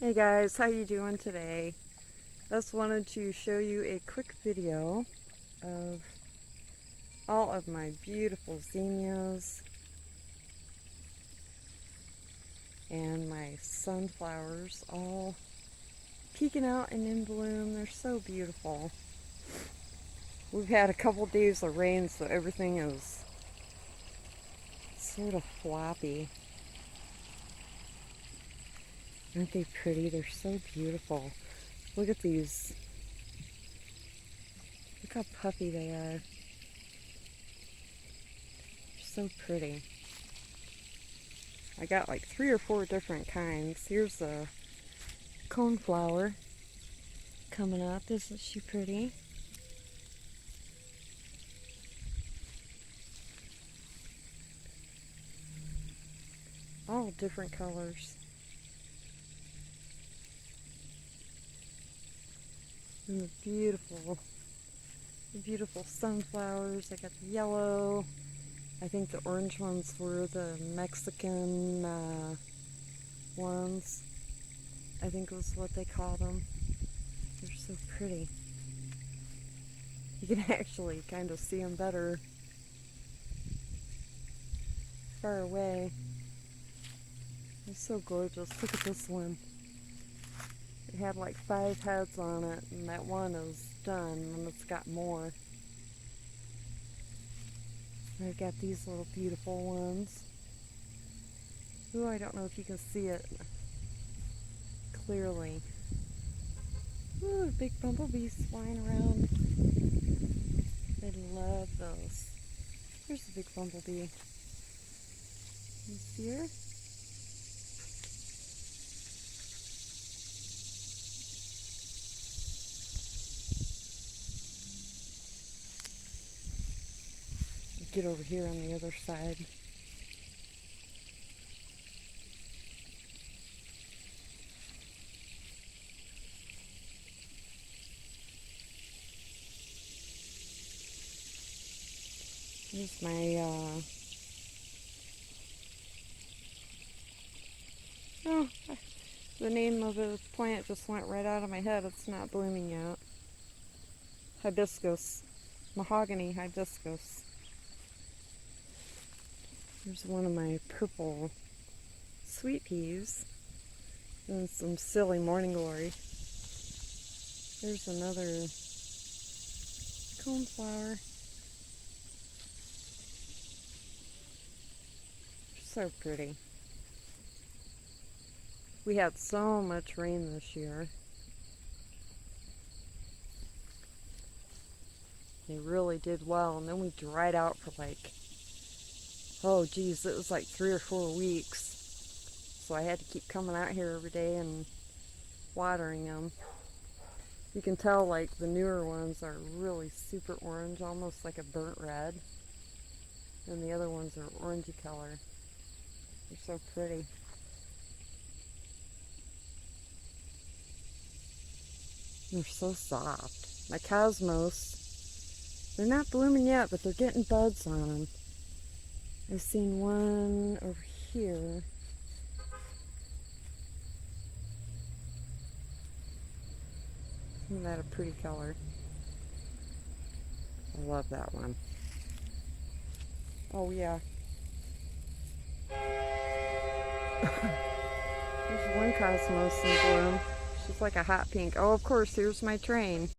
Hey guys, how you doing today? Just wanted to show you a quick video of all of my beautiful zinnias and my sunflowers all peeking out and in bloom. They're so beautiful. We've had a couple days of rain, so everything is sort of floppy. Aren't they pretty? They're so beautiful. Look at these. Look how puffy they are. They're so pretty. I got like 3 or 4 different kinds. Here's a coneflower coming up. Isn't she pretty? All different colors. And the beautiful sunflowers. I got the yellow. I think the orange ones were the Mexican ones. I think was what they call them. They're so pretty. You can actually kind of see them better far away. It's so gorgeous. Look at this one. It had like 5 heads on it, and that one is done, and it's got more. I've got these little beautiful ones. Ooh, I don't know if you can see it clearly. Ooh, big bumblebees flying around. I love those. Here's a big bumblebee. You see her? Get over here on the other side. Here's my oh, the name of the plant just went right out of my head. It's not blooming yet. Hibiscus. Mahogany hibiscus. Here's one of my purple sweet peas and some silly morning glory. There's another coneflower. So pretty. We had so much rain this year. They really did well, and then we dried out for like, oh geez, it was like 3 or 4 weeks. So I had to keep coming out here every day and watering them. You can tell like the newer ones are really super orange, almost like a burnt red. And the other ones are orangey color. They're so pretty. They're so soft. My cosmos, they're not blooming yet, but they're getting buds on them. I've seen one over here. Isn't that a pretty color? I love that one. Oh yeah. There's one cosmos in bloom. She's like a hot pink. Oh, of course, here's my train.